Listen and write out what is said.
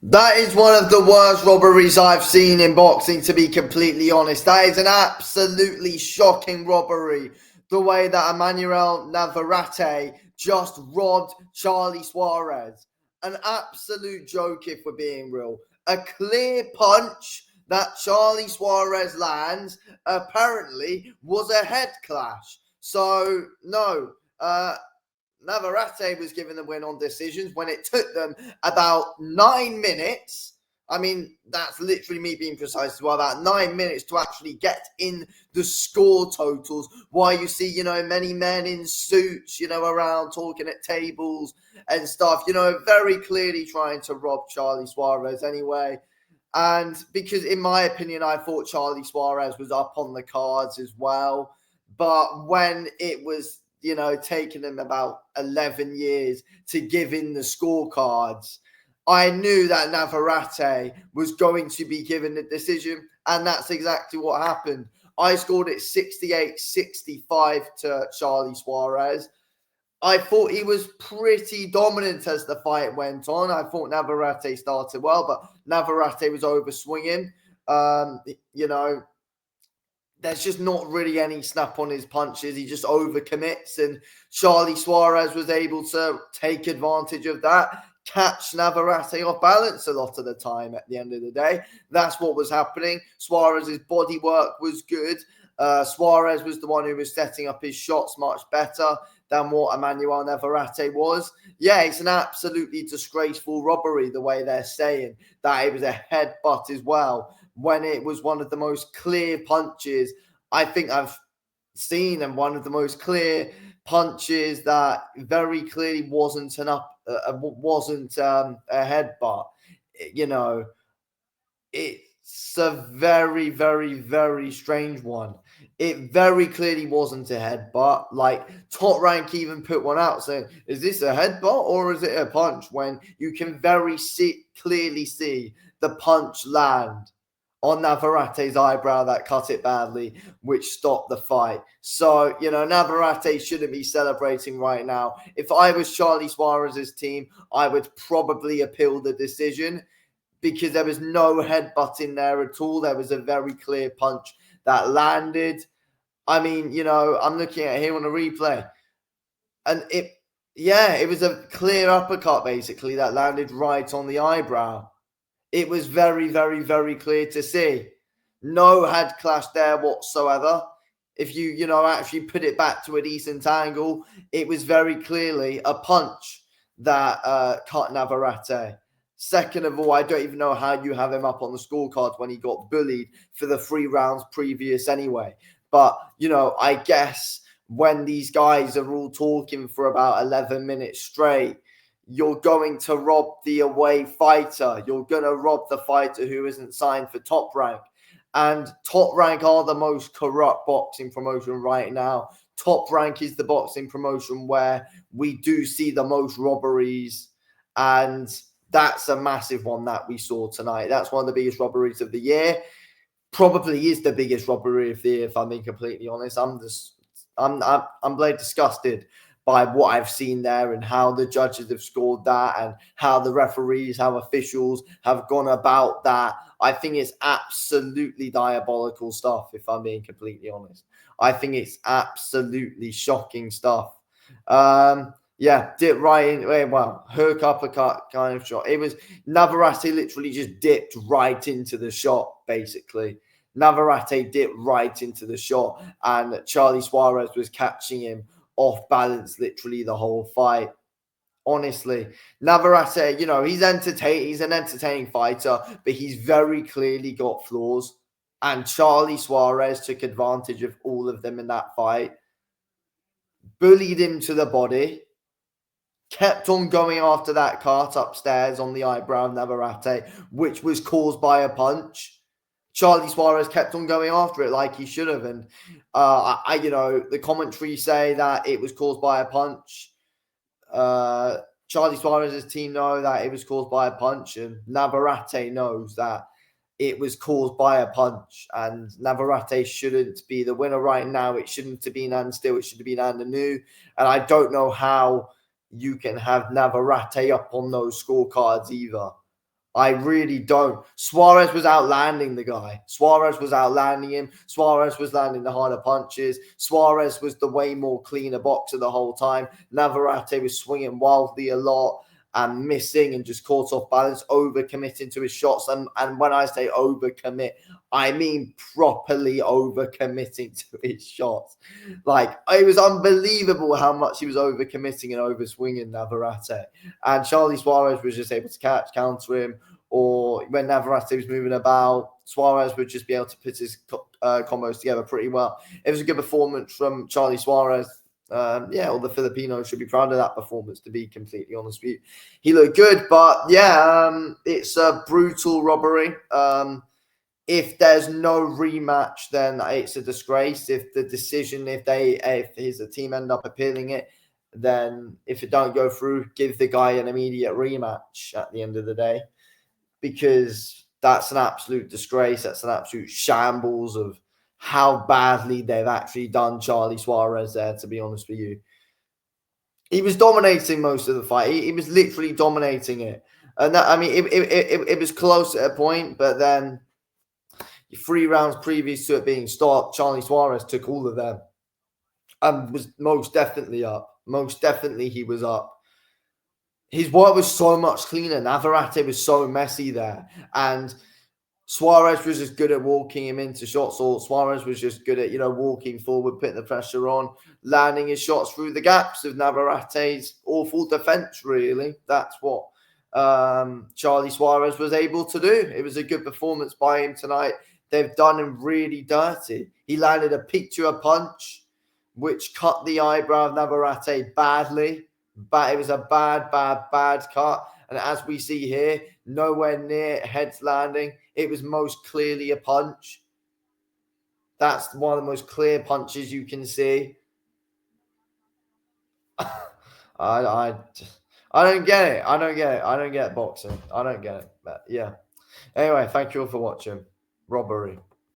That is one of the worst robberies I've seen in boxing, to be completely honest. That is an absolutely shocking robbery. The way that Emanuel Navarrete just robbed Charlie Suarez. An absolute joke, if we're being real. A clear punch that Charlie Suarez lands apparently was a head clash. So, no, Navarrete was given the win on decisions when it took them about 9 minutes. I mean, that's literally me being precise as well. About 9 minutes to actually get in the score totals. Why you see, many men in suits, around talking at tables and stuff, very clearly trying to rob Charlie Suarez anyway. And because, in my opinion, I thought Charlie Suarez was up on the cards as well. But when it was, taking him about 11 years to give in the scorecards, I knew that Navarrete was going to be given the decision. And that's exactly what happened. I scored it 68-65 to Charlie Suarez. I thought he was pretty dominant as the fight went on. I thought Navarrete started well, but Navarrete was over swinging. Um, you know, there's just not really any snap on his punches. He just overcommits, and Charlie Suarez was able to take advantage of that, catch Navarrete off balance a lot of the time at the end of the day. That's what was happening. Suarez's body work was good. Suarez was the one who was setting up his shots much better than what Emanuel Navarrete was. Yeah, it's an absolutely disgraceful robbery, the way they're saying that it was a headbutt as well, when it was one of the most clear punches I think I've seen, and one of the most clear punches that very clearly wasn't a headbutt. You know, it's a very, very, very strange one. It very clearly wasn't a headbutt. Like, Top Rank even put one out saying, "Is this a headbutt or is it a punch?" When you can clearly see the punch land on Navarrete's eyebrow that cut it badly, which stopped the fight. So, Navarrete shouldn't be celebrating right now. If I was Charlie Suarez's team, I would probably appeal the decision, because there was no headbutt in there at all. There was a very clear punch that landed. I mean, I'm looking at it here on a replay, and it was a clear uppercut basically that landed right on the eyebrow. It was very, very, very clear to see. No head clash there whatsoever. If you, actually put it back to a decent angle, it was very clearly a punch that cut Navarrete. Second of all, I don't even know how you have him up on the scorecard when he got bullied for the 3 rounds previous anyway. But, I guess when these guys are all talking for about 11 minutes straight, you're going to rob the away fighter. You're going to rob the fighter who isn't signed for Top Rank. And Top Rank are the most corrupt boxing promotion right now. Top Rank is the boxing promotion where we do see the most robberies. And that's a massive one that we saw tonight. That's one of the biggest robberies of the year. Probably is the biggest robbery of the year, if I'm being completely honest. I'm bloody disgusted by what I've seen there, and how the judges have scored that, and how the referees, how officials have gone about that. I think it's absolutely diabolical stuff, if I'm being completely honest. I think it's absolutely shocking stuff. Yeah, dip right in. Well, hook uppercut kind of shot. It was Navarrete literally just dipped right into the shot, basically. Navarrete dipped right into the shot, and Charlie Suarez was catching him off balance literally the whole fight. Honestly, Navarrete, he's entertaining. He's an entertaining fighter, but he's very clearly got flaws. And Charlie Suarez took advantage of all of them in that fight. Bullied him to the body. Kept on going after that cut upstairs on the eyebrow of Navarrete, which was caused by a punch. Charlie Suarez kept on going after it like he should have. And, the commentary say that it was caused by a punch. Charlie Suarez's team know that it was caused by a punch, and Navarrete knows that it was caused by a punch. And Navarrete shouldn't be the winner right now. It shouldn't have been Ann Still. It should have been Andanou. And I don't know how you can have Navarrete up on those scorecards either. I really don't. Suarez was outlanding the guy. Suarez was outlanding him. Suarez was landing the harder punches. Suarez was the way more cleaner boxer the whole time. Navarrete was swinging wildly a lot and missing and just caught off balance, overcommitting to his shots. And when I say overcommit, I mean properly overcommitting to his shots. Like, it was unbelievable how much he was overcommitting and overswinging Navarrete. And Charlie Suarez was just able to catch, counter him, or when Navarrete was moving about, Suarez would just be able to put his combos together pretty well. It was a good performance from Charlie Suarez. All the Filipinos should be proud of that performance, to be completely honest with you. He looked good, but it's a brutal robbery. If there's no rematch, then it's a disgrace. If the decision, if his team end up appealing it, then if it don't go through, give the guy an immediate rematch at the end of the day, because that's an absolute disgrace. That's an absolute shambles of how badly they've actually done Charlie Suarez there, to be honest with you. He was dominating most of the fight. He was literally dominating it. And that, I mean, it was close at a point, but then 3 rounds previous to it being stopped, Charlie Suarez took all of them and was most definitely up. Most definitely he was up. His work was so much cleaner. Navarrete was so messy there. And Suarez was just good at walking him into shots, or Suarez was just good at, walking forward, putting the pressure on, landing his shots through the gaps of Navarrete's awful defense, really. That's what Charlie Suarez was able to do. It was a good performance by him tonight. They've done him really dirty. He landed a picture punch, which cut the eyebrow of Navarrete badly. But it was a bad cut. And as we see here, nowhere near heads landing. It was most clearly a punch. That's one of the most clear punches you can see. I don't get it. I don't get boxing. I don't get it. But yeah. Anyway, thank you all for watching. Robbery.